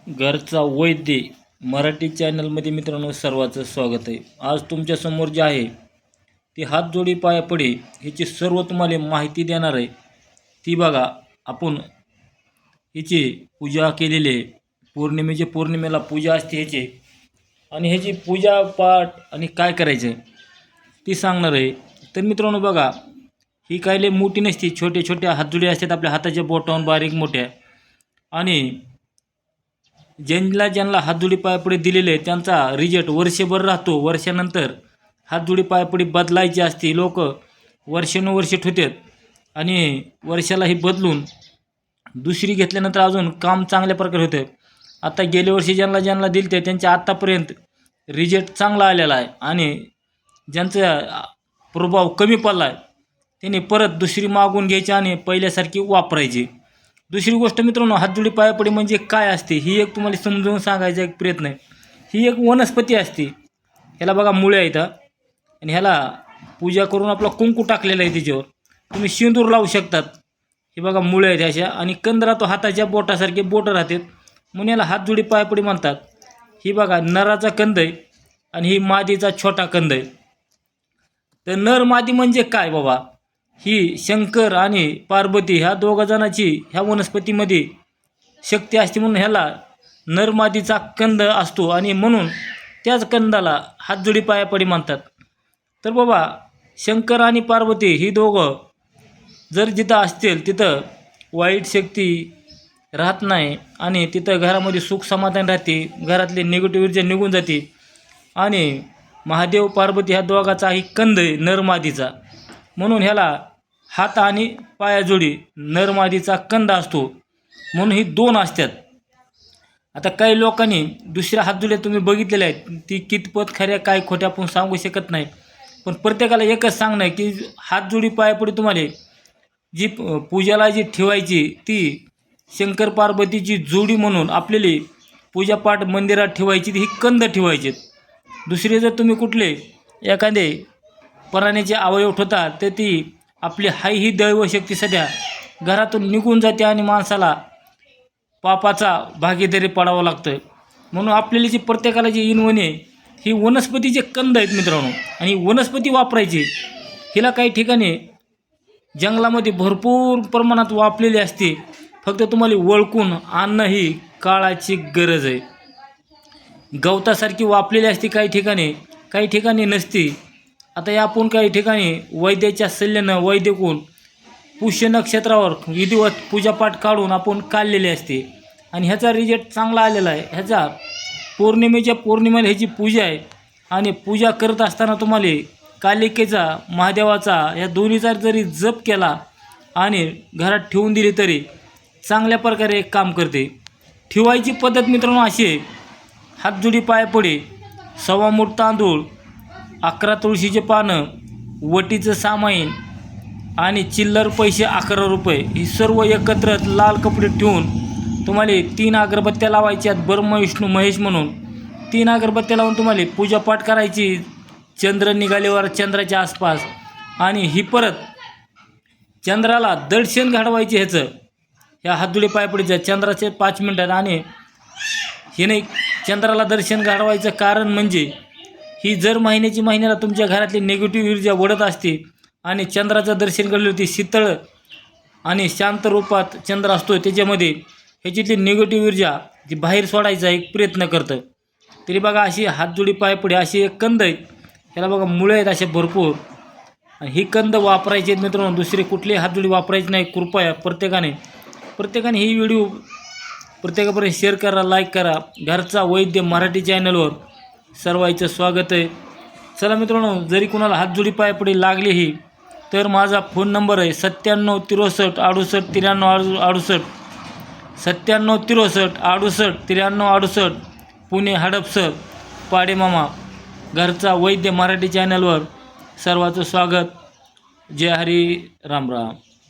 घरचा वैद्य मराठी चॅनलमध्ये मित्रांनो सर्वांचं स्वागत आहे। आज तुमच्यासमोर जे आहे ती हात जोडी पाया पडे ह्याची सर्व तुम्हाला माहिती देणार आहे। ती बघा, आपण हिची पूजा केलेली आहे। पौर्णिमेला पूजा असते ह्याची, आणि ह्याची पूजा पाठ आणि काय करायचं ती सांगणार आहे। तर मित्रांनो बघा, ही काय लय मोठी नसती, छोटे छोटे हातजोडी असतात आपल्या हाताच्या बोटावर, बारीक मोठ्या। आणि ज्यांना हातजोडी पायापुढे दिलेले आहे त्यांचा रिजल्ट वर्षभर राहतो। वर्षानंतर हातजोडी पायापुढे बदलायची असते। लोक वर्षानुवर्षे ठेवतात आणि वर्षाला ही बदलून दुसरी घेतल्यानंतर अजून काम चांगल्या प्रकारे होतं। आता गेल्या वर्षी ज्यांना दिले ते त्यांच्या आत्तापर्यंत रिजल्ट चांगला आलेला आहे, आणि ज्यांचा प्रभाव कमी पडला आहे त्यांनी परत दुसरी मागून घ्यायची आणि पहिल्यासारखी वापरायची। दुसरी गोष्ट मित्रांनो, हातजोडी पायापडी म्हणजे काय असते ही एक तुम्हाला समजावून सांगायचा एक प्रयत्न आहे। ही एक वनस्पती असते, ह्याला बघा मुळे आहेत, आणि ह्याला पूजा करून आपला कुंकू टाकलेला आहे, त्याच्यावर तुम्ही सिंदूर लावू शकतात। हे बघा मुळे आहेत अशा, आणि कंद राहतो हाताच्या बोटासारखे बोटं राहतात, म्हणून याला हातजोडी पायापडी म्हणतात। ही बघा नराचा कंद आहे आणि ही मादीचा छोटा कंद आहे। तर नर मादी म्हणजे काय बाबा, ही शंकर आणि पार्वती ह्या दोघा जणांची ह्या वनस्पतीमध्ये शक्ती असते, म्हणून ह्याला नरमादीचा कंद असतो, आणि म्हणून त्याच कंदाला हातजोडी पायापडी म्हणतात। तर बाबा, शंकर आणि पार्वती ही दोघं जर जिथं असतील तिथं वाईट शक्ती राहत नाही, आणि तिथं घरामध्ये सुख समाधान राहते, घरातले निगेटिव्ह ऊर्जा निघून जाते। आणि महादेव पार्वती ह्या दोघाचाही कंद आहे नरमादीचा, म्हणून ह्याला हात आणि पायाजोडी नरमादीचा कंद असतो, म्हणून ही दोन असतात। आता काही लोकांनी दुसऱ्या हातजोड्या तुम्ही बघितलेल्या आहेत, ती कितपत खऱ्या काय खोट्या आपण सांगू शकत नाही, पण प्रत्येकाला एकच सांगणं आहे की हातजोडी पायापुढे तुम्हाला जी पूजाला जी ठेवायची ती शंकर पार्वतीची जोडी म्हणून आपल्याला पूजापाठ मंदिरात ठेवायची, ही कंद ठेवायचे। दुसरे जर तुम्ही कुठले एखादे प्राण्याचे अवयव ठेवता तर ती आपली हाय ही दैवशक्ती सध्या घरातून निघून जाते, आणि माणसाला पापाचा भागीदारी पडावं लागतं। म्हणून आपल्याला जी प्रत्येकाला जी इनवणे ही वनस्पतीचे कंद आहेत मित्रांनो, आणि वनस्पती वापरायची। हिला काही ठिकाणी जंगलामध्ये भरपूर प्रमाणात वापरलेली असते, फक्त तुम्हाला ओळखून आणणं ही काळाची गरज आहे। गवतासारखी वापरलेली असते काही ठिकाणी नसते। आता या आपण काही ठिकाणी वैद्याच्या सल्ल्यानं वैद्यकून पुष्य नक्षत्रावर विधिवत पूजापाठ काढून आपण काढलेले असते, आणि ह्याचा रिजल्ट चांगला आलेला आहे। ह्याचा पौर्णिमेला ह्याची पूजा आहे, आणि पूजा करत असताना तुम्हाला कालिकेचा महादेवाचा या दोन्हीचा जरी जप केला आणि घरात ठेवून दिली तरी चांगल्या प्रकारे काम करते। ठेवायची पद्धत मित्रांनो अशी आहे, हातजोडी पायापुढे 1.25 मूठ तांदूळ, 11 तुळशीचे पानं, वटीचं सामाईन आणि चिल्लर पैसे 11 रुपये, ही सर्व एकत्र लाल कपडे ठेवून तुम्हाला 3 अगरबत्त्या लावायच्यात, ब्रह्म विष्णू महेश म्हणून 3 अगरबत्त्या लावून तुम्हाला पूजापाठ करायची चंद्र निघाल्यावर चंद्राच्या आसपास। आणि ही परत चंद्राला दर्शन घडवायचे ह्याचं ह्या हातजोडी पायापुढीचं चंद्राचे 5 मिनिटात। आणि हे नाही, चंद्राला दर्शन घडवायचं कारण म्हणजे ही जर महिन्याला तुमच्या घरातली निगेटिव्ह ऊर्जा ओढत असते, आणि चंद्राचं दर्शन घडलं ती शीतळ आणि शांत रूपात चंद्र असतो, त्याच्यामध्ये ह्याच्यातली निगेटिव्ह ऊर्जा जी बाहेर सोडायचा एक प्रयत्न करतं। तरी बघा, अशी हातजोडी पायापुढे अशी एक कंद आहेत, ह्याला बघा मुळे आहेत असे भरपूर, आणि ही कंद वापरायची आहेत मित्रांनो, दुसरे कुठलेही हातजोडी वापरायची नाही। कृपया प्रत्येकाने ही व्हिडिओ प्रत्येकापर्यंत शेअर करा, लाईक करा। घरचा वैद्य मराठी चॅनलवर सर्वांचं स्वागत आहे। चला मित्रांनो, जरी कुणाला हातजोडी पायापुढे लागली ही, तर माझा फोन नंबर आहे 97 63 68 93 68, 97 63 68 93 68, पुणे हडपसर पाडेमामा। घरचा वैद्य मराठी चॅनलवर सर्वांचं स्वागत। जय हरी, राम राम।